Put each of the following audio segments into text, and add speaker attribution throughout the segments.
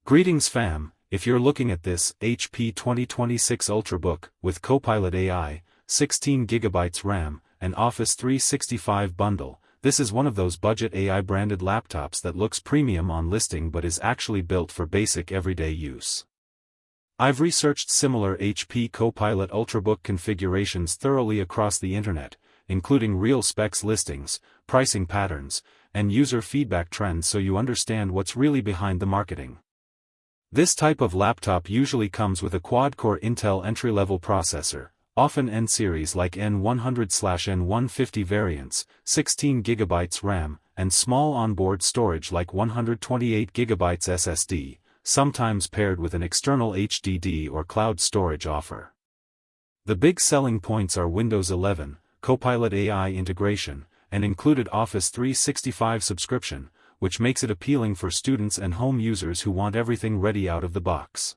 Speaker 1: Greetings fam, if you're looking at this HP 2026 Ultrabook with Copilot AI, 16GB RAM, and Office 365 bundle, this is one of those budget AI branded laptops that looks premium on listing but is actually built for basic everyday use. I've researched similar HP Copilot Ultrabook configurations thoroughly across the internet, including real specs listings, pricing patterns, and user feedback trends so you understand what's really behind the marketing. This type of laptop usually comes with a quad-core Intel entry-level processor, often N-series like N100/N150 variants, 16GB RAM, and small onboard storage like 128GB SSD, sometimes paired with an external HDD or cloud storage offer. The big selling points are Windows 11, Copilot AI integration, and included Office 365 subscription, which makes it appealing for students and home users who want everything ready out of the box.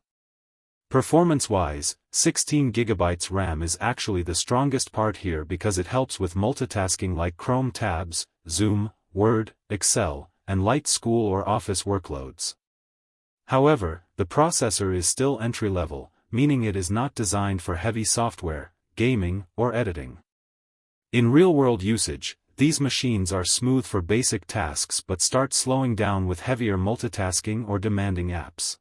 Speaker 1: Performance-wise, 16GB RAM is actually the strongest part here because it helps with multitasking like Chrome tabs, Zoom, Word, Excel, and light school or office workloads. However, the processor is still entry-level, meaning it is not designed for heavy software, gaming, or editing. In real-world usage, these machines are smooth for basic tasks but start slowing down with heavier multitasking or demanding apps.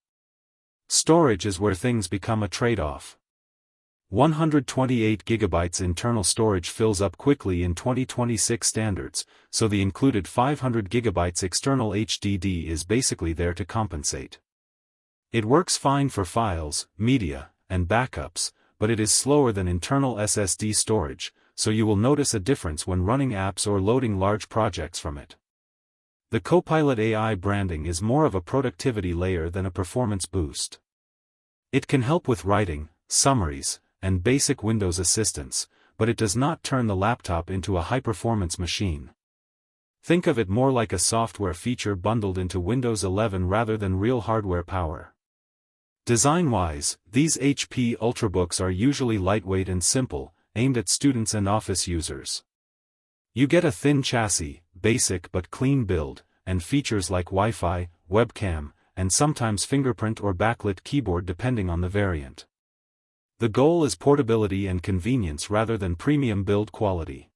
Speaker 1: Storage is where things become a trade-off. 128GB internal storage fills up quickly in 2026 standards, so the included 500GB external HDD is basically there to compensate. It works fine for files, media, and backups, but it is slower than internal SSD storage, so you will notice a difference when running apps or loading large projects from it. The Copilot AI branding is more of a productivity layer than a performance boost. It can help with writing, summaries, and basic Windows assistance, but it does not turn the laptop into a high-performance machine. Think of it more like a software feature bundled into Windows 11 rather than real hardware power. Design-wise, these HP Ultrabooks are usually lightweight and simple, aimed at students and office users. You get a thin chassis, basic but clean build, and features like Wi-Fi, webcam, and sometimes fingerprint or backlit keyboard depending on the variant. The goal is portability and convenience rather than premium build quality.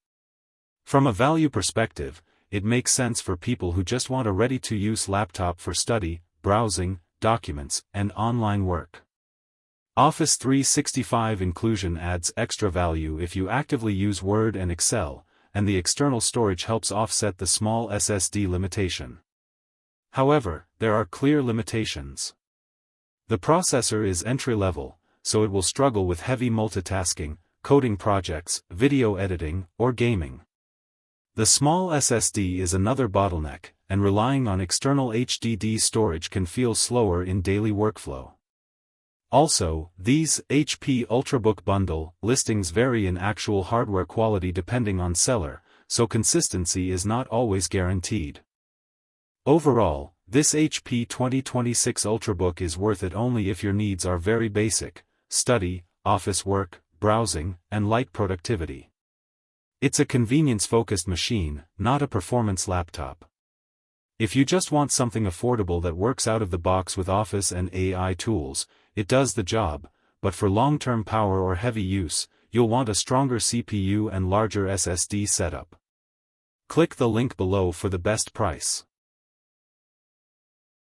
Speaker 1: From a value perspective, it makes sense for people who just want a ready-to-use laptop for study, browsing, documents, and online work. Office 365 inclusion adds extra value if you actively use Word and Excel, and the external storage helps offset the small SSD limitation. However, there are clear limitations. The processor is entry-level, so it will struggle with heavy multitasking, coding projects, video editing, or gaming. The small SSD is another bottleneck, and relying on external HDD storage can feel slower in daily workflow. Also, these HP Ultrabook bundle listings vary in actual hardware quality depending on seller, so consistency is not always guaranteed. Overall, this HP 2026 Ultrabook is worth it only if your needs are very basic: study, office work, browsing, and light productivity. It's a convenience-focused machine, not a performance laptop. If you just want something affordable that works out of the box with Office and AI tools, it does the job, but for long-term power or heavy use, you'll want a stronger CPU and larger SSD setup. Click the link below for the best price.